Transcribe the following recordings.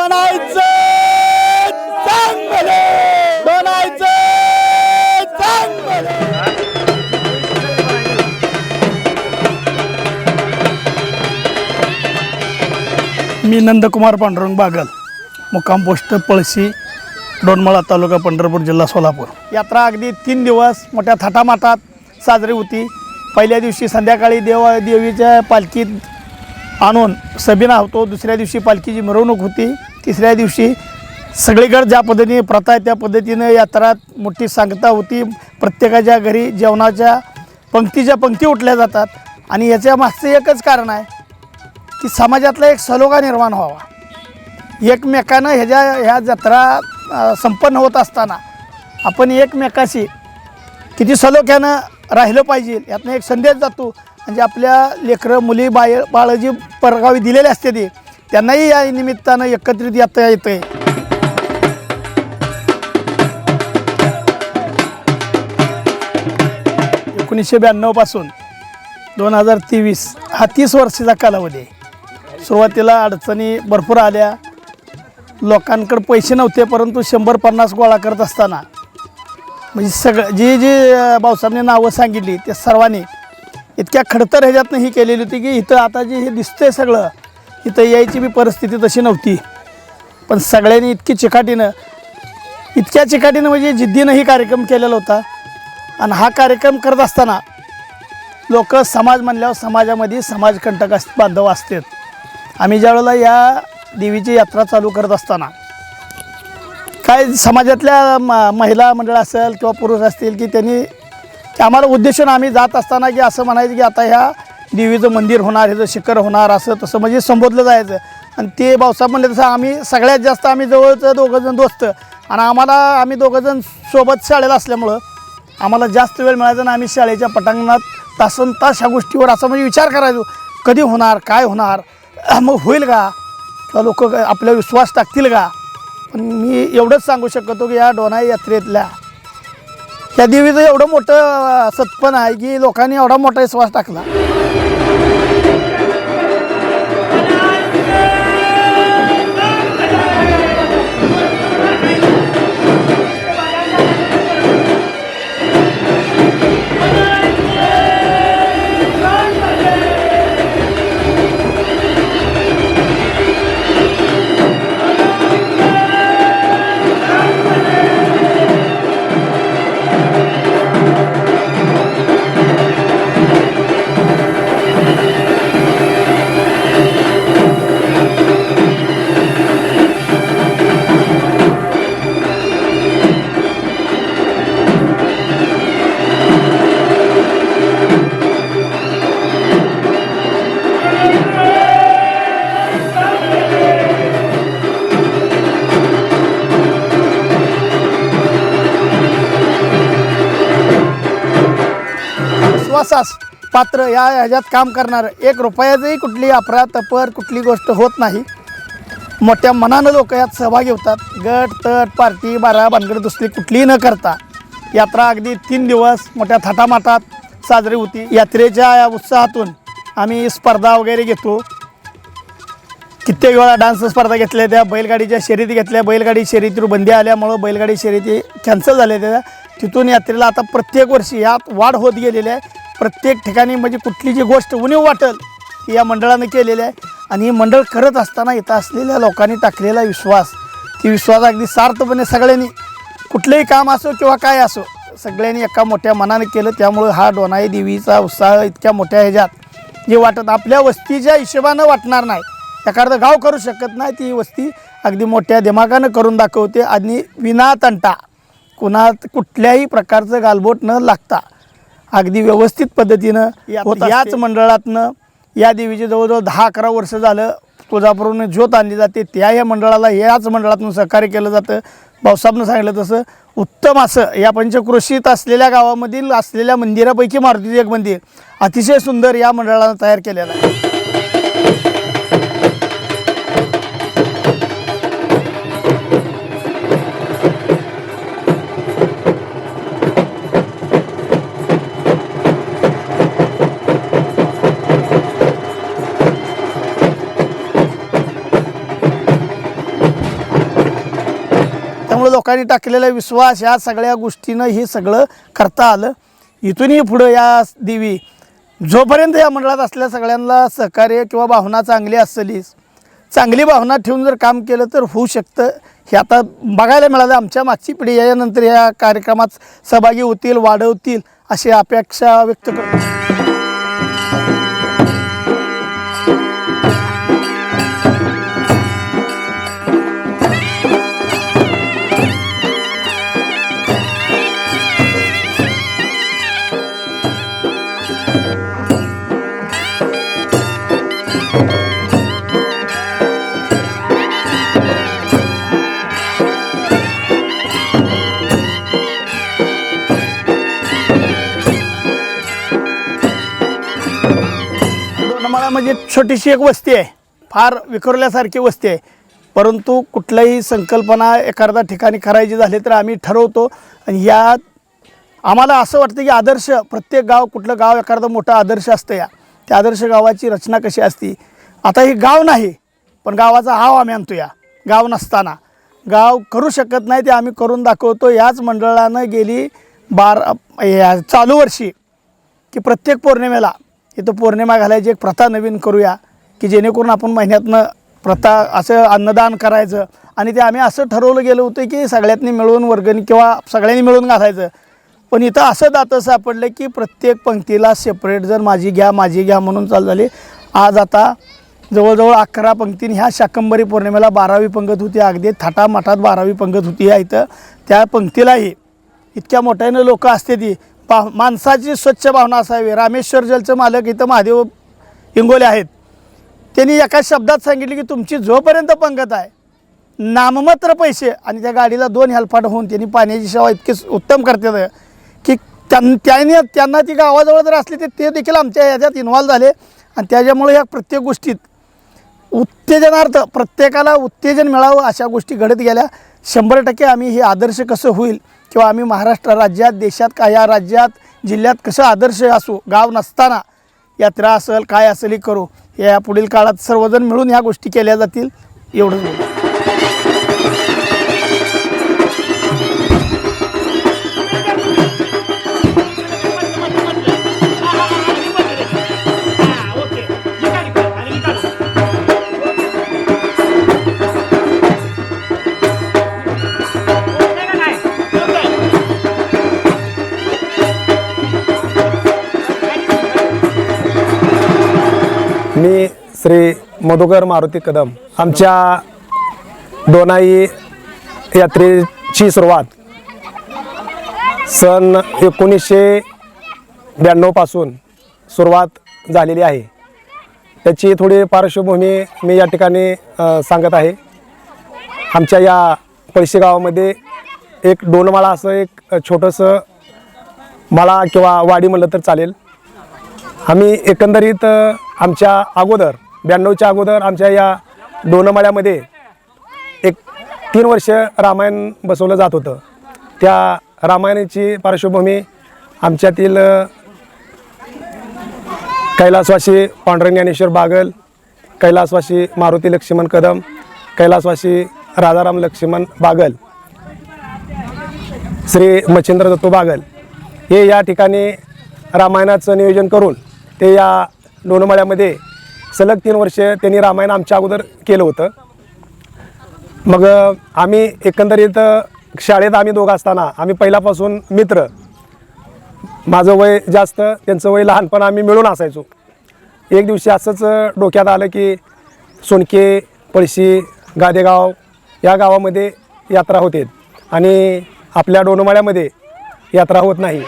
दोनायचं चांगलं, दोनायचं चांगलं. मी नंदकुमार पांडुरंग बागल, मुक्काम पोस्ट पळशी, डोनमळा तालुका, पंढरपूर जिल्हा, सोलापूर. यात्रा अगदी 3 दिवस मोठ्या थाटामाटात साजरी होती. पहिल्या दिवशी संध्याकाळी देवीच्या पालखीत आणून सबिना होतो. दुसऱ्या दिवशी पालखीची मिरवणूक होती. तिसऱ्या दिवशी सगळीकडे ज्या पद्धतीने प्रथा आहे त्या पद्धतीने यात्रा मोठी सांगता होती. प्रत्येकाच्या घरी जेवणाच्या पंक्ती उठल्या जातात. आणि याच्या मागचं एकच कारण आहे की समाजातला एक सलोखा निर्माण व्हावा. एकमेकानं ह्या जत्रा संपन्न होत असताना आपण एकमेकाशी किती सलोख्यानं राहिलं पाहिजे यातनं एक संदेश जातो. म्हणजे आपल्या लेकरं मुली बाळं जी परगावी दिलेले असते ते त्यांनाही या निमित्तानं एकत्रित येता येतं आहे. पासून 2023 हा 30 वर्षाचा कालावधी आहे. सुरुवातीला अडचणी भरपूर आल्या. लोकांकडे पैसे नव्हते, परंतु 100-50 गोळा करत असताना म्हणजे सगळं जी भाऊसाहेबांनी नावं सांगितली त्या सर्वांनी इतक्या खडतर ह्याच्यातनं ही केलेली होती की इथं आता जे हे दिसतंय सगळं इथं यायची बी परिस्थिती तशी नव्हती. पण सगळ्यांनी इतक्या चिकाटीनं म्हणजे जिद्दीनं ही कार्यक्रम केलेला होता. आणि हा कार्यक्रम करत असताना लोक समाज म्हणल्यावर समाजामध्ये समाजकंटक बांधव असतात. आम्ही ज्यावेळेला या देवीची यात्रा चालू करत असताना काय समाजातल्या महिला मंडळ असेल किंवा पुरुष असतील की त्यांनी आम्हाला उद्देशून आम्ही जात असताना की असं म्हणायचं की आता ह्या देवीचं मंदिर होणार, ह्याचं शिखर होणार, असं तसं म्हणजे संबोधलं जायचं. आणि ते भाऊसाहेब म्हणले तसं आम्ही सगळ्यात जास्त आम्ही जवळचं दोघंजण दोस्त आणि आम्ही दोघंजण सोबत शाळेला असल्यामुळं आम्हाला जास्त वेळ मिळायचा आणि आम्ही शाळेच्या पटांगणात तासन तास ह्या गोष्टीवर असं म्हणजे विचार करायचो कधी होणार, काय होणार, मग होईल का, लोक आपल्यावर विश्वास टाकतील का. पण मी एवढंच सांगू शकतो की या डोनाई यात्रेतल्या या देवीचं एवढं मोठं सत्पन आहे की लोकांनी एवढा मोठा विश्वास टाकला. विश्वासास पात्र ह्याच्यात काम करणार 1 रुपयाचंही कुठली अफरातफर कुठली गोष्ट होत नाही. मोठ्या मनानं लोक यात सहभागी होतात. गट तट पार्टी बारा भानगड दुसरी कुठलीही न करता यात्रा अगदी 3 दिवस मोठ्या थाटामाटात साजरी होती. यात्रेच्या या उत्साहातून आम्ही स्पर्धा वगैरे घेतो. कित्येक वेळा डान्स स्पर्धा घेतल्या, त्या बैलगाडीच्या शर्यती घेतल्या. बैलगाडी शर्यतीवर बंदी आल्यामुळं बैलगाडी शर्यती कॅन्सल झाल्या. त्या तिथून यात्रेला आता प्रत्येक वर्षी यात वाढ होत गेलेली आहे. प्रत्येक ठिकाणी म्हणजे कुठली जी गोष्ट उणीव वाटेल ती या मंडळानं केलेली आहे. आणि ही मंडळ करत असताना इथं असलेल्या लोकांनी टाकलेला विश्वास, ती विश्वास अगदी सार्थपणे सगळ्यांनी कुठलंही काम असो किंवा काय असो सगळ्यांनी एका मोठ्या मनाने केलं. त्यामुळे हा डोनाई देवीचा उत्साह इतक्या मोठ्या ह्याच्यात जे वाटत आपल्या वस्तीच्या हिशोबानं वाटणार नाही. एखादं गाव करू शकत नाही, ती वस्ती अगदी मोठ्या दिमागानं करून दाखवते. आणि विनातंटा कुठल्याही प्रकारचं गालबोट न लागता अगदी व्यवस्थित पद्धतीनं याच मंडळातनं या देवीचे जवळजवळ 10-11 वर्ष झालं तुळजापूरहून ज्योत आणली जाते. या मंडळाला याच मंडळातून सहकार्य केलं जातं. भाऊसाहेबनं सांगितलं तसं उत्तम असं या पंचक्रोशीत असलेल्या गावामधील असलेल्या मंदिरापैकी मारुतीचं एक मंदिर अतिशय सुंदर या मंडळानं तयार केलेलं आहे. त्यामुळे लोकांनी टाकलेला विश्वास या सगळ्या गोष्टीनं हे सगळं करता आलं. इथूनही पुढं या देवी जोपर्यंत या मंडळात असल्या सगळ्यांना सहकार्य किंवा भावना चांगली असलीच, चांगली भावना ठेवून जर काम केलं तर होऊ शकतं. हे आता बघायला मिळालं. आमच्या मागची पिढी यानंतर या कार्यक्रमात सहभागी होतील, वाढवतील अशी अपेक्षा व्यक्त करतो. म्हणजे छोटीशी एक वस्ती आहे, फार विखुरल्यासारखी वस्ती आहे. परंतु कुठल्याही संकल्पना एखाद्या ठिकाणी करायची झाली तर आम्ही ठरवतो. आणि यात आम्हाला असं वाटतं की आदर्श प्रत्येक गाव, कुठलं गाव एखादं मोठं आदर्श असतं. त्या आदर्श गावाची रचना कशी असती. आता हे गाव नाही, पण गावाचा हाव आम्ही आणतो. या गाव नसताना गाव करू शकत नाही ते आम्ही करून दाखवतो. याच मंडळानं गेली चालू वर्षी की प्रत्येक पौर्णिमेला इथं पौर्णिमा घालायची एक प्रथा नवीन करूया, की जेणेकरून आपण महिन्यातनं प्रथा असं अन्नदान करायचं. आणि ते आम्ही असं ठरवलं गेलं होतं की सगळ्यांनी मिळून वर्गणी किंवा सगळ्यांनी मिळून घालायचं. पण इथं असं दातं सापडलं की प्रत्येक पंक्तीला सेपरेट जर माझी घ्या माझी घ्या म्हणून चालू झाली. आज आता जवळजवळ 11 पंक्तीने ह्या शाकंभरी पौर्णिमेला 12वी पंगत होती. अगदी थाटामाटात 12वी पंगत होती. या इथं त्या पंक्तीलाही इतक्या मोठ्यानं लोक असते. ती माणसाची स्वच्छ भावना असावी. रामेश्वर जलचं मालक इथं महादेव इंगोले आहेत. त्यांनी एका शब्दात सांगितले की तुमची जोपर्यंत पंगत आहे नाममात्र पैसे. आणि त्या गाडीला 2 हेलपाट होऊन त्यांनी पाण्याची सेवा इतकी उत्तम करतात की त्यांना ती गावाजवळ जर असली तर ते देखील आमच्या ह्याच्यात इन्व्हॉल्व झाले. आणि त्याच्यामुळे या प्रत्येक गोष्टीत उत्तेजनार्थ प्रत्येकाला उत्तेजन मिळावं अशा गोष्टी घडत गेल्या. 100% आम्ही हे आदर्श कसं होईल किंवा आम्ही महाराष्ट्र राज्यात, देशात का या राज्यात, जिल्ह्यात कसं आदर्श असू, गाव नसताना यात्रा असेल काय असेल करू. या पुढील काळात सर्वजण मिळून ह्या गोष्टी केल्या जातील एवढंच बोलू. मी श्री मधुकर मारुती कदम. आमच्या दोनाई यात्रेची सुरुवात सन 1992 पासून सुरुवात झालेली आहे. त्याची थोडी पार्श्वभूमी मी या ठिकाणी सांगत आहे. आमच्या या पळशी गावामध्ये एक डोनमाळा असं एक छोटंसं माळा किंवा वाडी म्हणलं तर चालेल. आम्ही एकंदरीत आमच्या अगोदर 92च्या अगोदर आमच्या या डोनमाळ्यामध्ये एक 3 वर्ष रामायण बसवलं जात होतं. त्या रामायणाची पार्श्वभूमी आमच्यातील कैलासवासी पांडुरंग ज्ञानेश्वर बागल, कैलासवासी मारुती लक्ष्मण कदम, कैलासवासी राजाराम लक्ष्मण बागल, श्री मच्छिंद्र दत्तू बागल हे या ठिकाणी रामायणाचं नियोजन करून ते या डोनमाळ्यामध्ये सलग 3 वर्ष त्यांनी रामायण आमच्या अगोदर केलं होतं. मग आम्ही एकंदरीत शाळेत आम्ही दोघं असताना आम्ही पहिल्यापासून मित्र. माझं वय जास्त, त्यांचं वय लहान, पण आम्ही मिळून असायचो. एक दिवशी असंच डोक्यात आलं की सोनके, पळशी, गादेगाव या गावामध्ये यात्रा होते आणि आपल्या डोनमाळ्यामध्ये यात्रा होत नाही.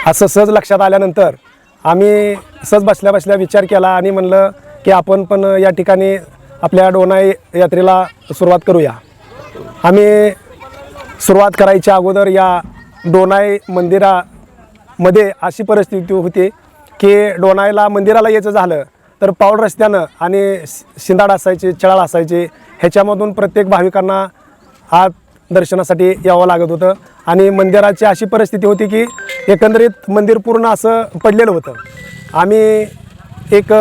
असं सहज लक्षात आल्यानंतर आम्ही सहज बसल्या बसल्या विचार केला आणि म्हणलं की आपण पण या ठिकाणी आपल्या डोनाई यात्रेला सुरुवात करूया. आम्ही सुरुवात करायच्या अगोदर या डोनाई मंदिरामध्ये अशी परिस्थिती होती की डोनाईला मंदिराला यायचं झालं तर पाऊल रस्त्यानं आणि शिंदाड असायचे, चळाळ असायचे, ह्याच्यामधून प्रत्येक भाविकांना आत दर्शनासाठी यावं लागत होतं. आणि मंदिराची अशी परिस्थिती होती की एकंदरीत मंदिर पूर्ण असं पडलेलं होतं. आम्ही एक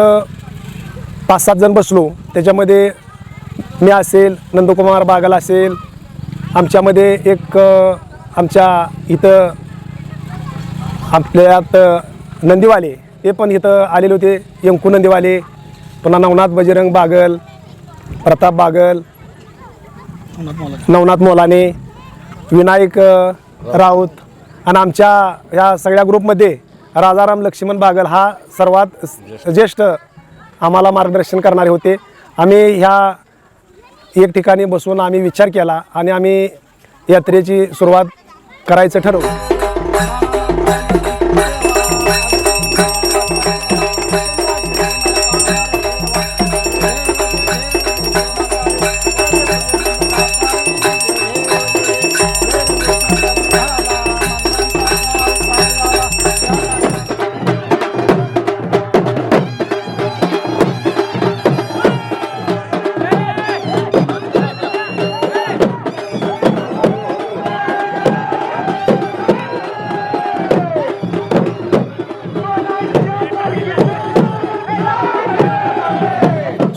5-7 जण बसलो. त्याच्यामध्ये मी असेल, नंदकुमार बागल असेल, आमच्यामध्ये एक आमच्या इथं आपल्यात नंदीवाले ते पण इथं आलेले होते, यंकू नंदीवाले, पुन्हा नवनाथ बजरंग बागल, प्रताप बागल, नवनाथ मोलाने, विनायक राऊत आणि आमच्या ह्या सगळ्या ग्रुपमध्ये राजाराम लक्ष्मण बागल हा सर्वात ज्येष्ठ आम्हाला मार्गदर्शन करणारे होते. आम्ही ह्या एक ठिकाणी बसून आम्ही विचार केला आणि आम्ही यात्रेची सुरुवात करायचं ठरवलं.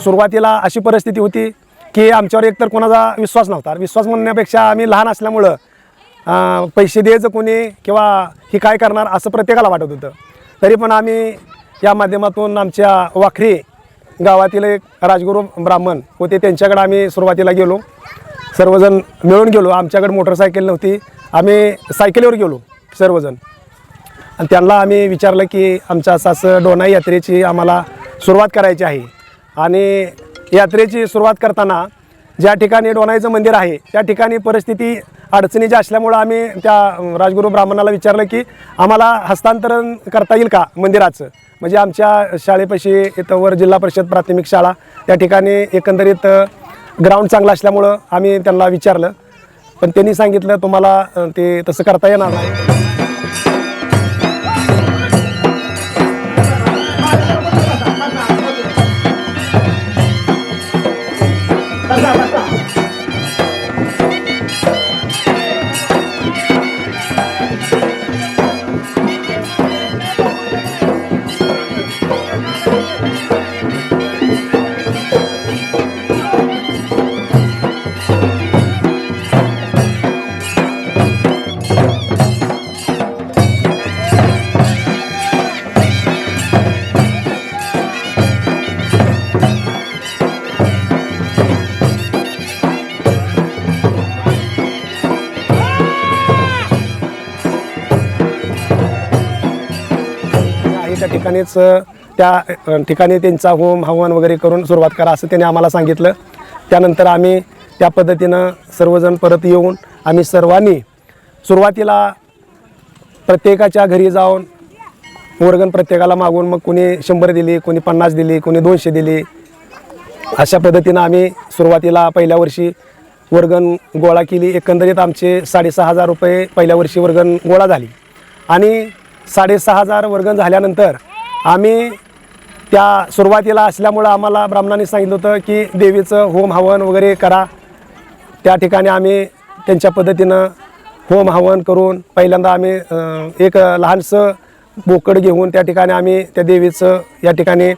सुरुवातीला अशी परिस्थिती होती की आमच्यावर एकतर कोणाचा विश्वास नव्हता. विश्वास म्हणण्यापेक्षा आम्ही लहान असल्यामुळं पैसे द्यायचं कोणी किंवा ही काय करणार असं प्रत्येकाला वाटत होतं. तरी पण आम्ही या माध्यमातून आमच्या वाखरी गावातील एक राजगुरू ब्राह्मण होते, त्यांच्याकडे आम्ही सुरुवातीला गेलो. सर्वजण मिळून गेलो. आमच्याकडे मोटरसायकल नव्हती, आम्ही सायकलीवर गेलो सर्वजण. आणि त्यांना आम्ही विचारलं की आमच्या असं डोनाई यात्रेची आम्हाला सुरुवात करायची आहे. आणि यात्रेची सुरुवात करताना ज्या ठिकाणी डोनाईचं मंदिर आहे त्या ठिकाणी परिस्थिती अडचणीची असल्यामुळं आम्ही त्या राजगुरू ब्राह्मणाला विचारलं की आम्हाला हस्तांतरण करता येईल का मंदिराचं. म्हणजे आमच्या शाळेपाशी इथं वर जिल्हा परिषद प्राथमिक शाळा त्या ठिकाणी एकंदरीत ग्राउंड चांगलं असल्यामुळं आम्ही त्यांना विचारलं. पण त्यांनी सांगितलं तुम्हाला ते तसं करता येणार नाही. त्या ठिकाणीच त्या ठिकाणी त्यांचा होम हवन वगैरे करून सुरुवात करा असं त्यांनी आम्हाला सांगितलं. त्यानंतर आम्ही त्या पद्धतीनं सर्वजण परत येऊन आम्ही सर्वांनी सुरुवातीला प्रत्येकाच्या घरी जाऊन वर्गण प्रत्येकाला मागून मग कोणी 100 दिली, कोणी 50 दिली, कोणी 200 दिली. अशा पद्धतीनं आम्ही सुरुवातीला पहिल्या वर्षी वर्गण गोळा केली. एकंदरीत आमचे 6,500 रुपये पहिल्या वर्षी वर्गण गोळा झाली. आणि 6,500 वर्गण झाल्यानंतर आम्ही त्या सुरुवातीला असल्यामुळं आम्हाला ब्राह्मणांनी सांगितलं होतं की देवीचं होम हवन वगैरे करा. त्या ठिकाणी आम्ही त्यांच्या पद्धतीनं होम हवन करून पहिल्यांदा आम्ही एक लहानसं बोकड घेऊन त्या ठिकाणी आम्ही त्या देवीचं या ठिकाणी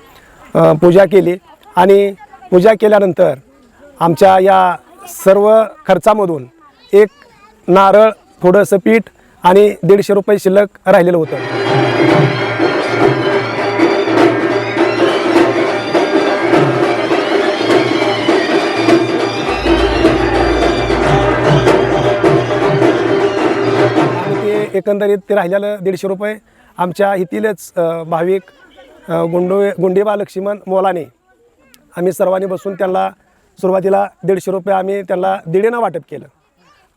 पूजा केली. आणि पूजा केल्यानंतर आमच्या या सर्व खर्चामधून एक नारळ, थोडंसं पीठ आणि 150 रुपये शिल्लक राहिलेलं होतं. आणि ते एकंदरीत ते राहिलेलं 150 रुपये आमच्या इथीलच भाविक गुंडेबा लक्ष्मण मोलाने आम्ही सर्वांनी बसून त्यांना सुरुवातीला 150 रुपये आम्ही त्यांना दीडीनं वाटप केलं.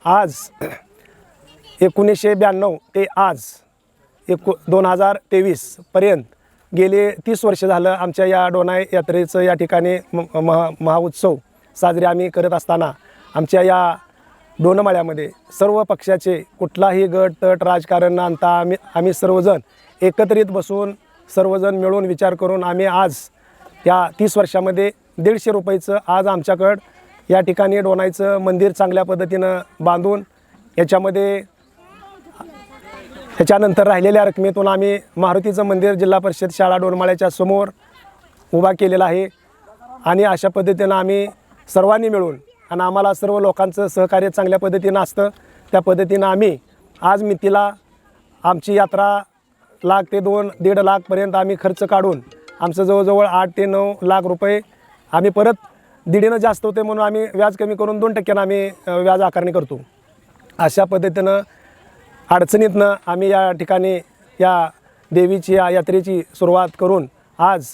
आज 1992 ते आज 2023 पर्यंत गेले 30 वर्ष झालं आमच्या या डोनाई यात्रेचं या ठिकाणी महाउत्सव साजरे आम्ही करत असताना आमच्या या डोनमाळ्यामध्ये सर्व पक्षाचे कुठलाही गट तट राजकारण न आणता आम्ही सर्वजण एकत्रित बसून सर्वजण मिळून विचार करून आम्ही आज या 30 वर्षामध्ये 150 रुपयाचं आज आमच्याकडं या ठिकाणी डोनाईचं मंदिर चांगल्या पद्धतीनं बांधून याच्यामध्ये ह्याच्यानंतर राहिलेल्या रकमेतून आम्ही मारुतीचं मंदिर जिल्हा परिषद शाळा डोनमाळ्याच्या समोर उभा केलेला आहे. आणि अशा पद्धतीनं आम्ही सर्वांनी मिळून आणि आम्हाला सर्व लोकांचं सहकार्य चांगल्या पद्धतीनं असतं त्या पद्धतीनं आम्ही आज मितीला आमची यात्रा लाख ते 2-1.5 लाखपर्यंत आम्ही खर्च काढून आमचं जवळजवळ 8 ते 9 लाख रुपये आम्ही परत दीडीनं जास्त होते म्हणून आम्ही व्याज कमी करून 2% आम्ही व्याज आकारणी करतो. अशा पद्धतीनं अडचणीतनं आम्ही या ठिकाणी या देवीची या यात्रेची सुरुवात करून आज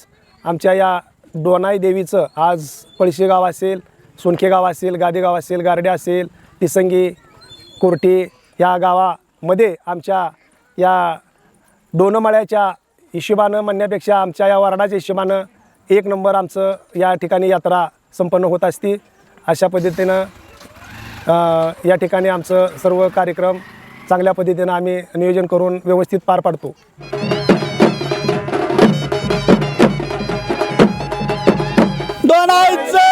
आमच्या या डोनाई देवीचं आज पळशी गाव असेल, सोनखे गाव असेल, गादी गाव असेल, गारडे असेल, तिसंगी, कोर्टी या गावामध्ये आमच्या या डोनमाळ्याच्या हिशोबानं म्हणण्यापेक्षा आमच्या या वार्डाच्या हिशोबानं 1 नंबर आमचं या ठिकाणी यात्रा संपन्न होत असती. अशा पद्धतीनं या ठिकाणी आमचं सर्व कार्यक्रम चांगल्या पद्धतीनं आम्ही नियोजन करून व्यवस्थित पार पाडतो. डोनाईचं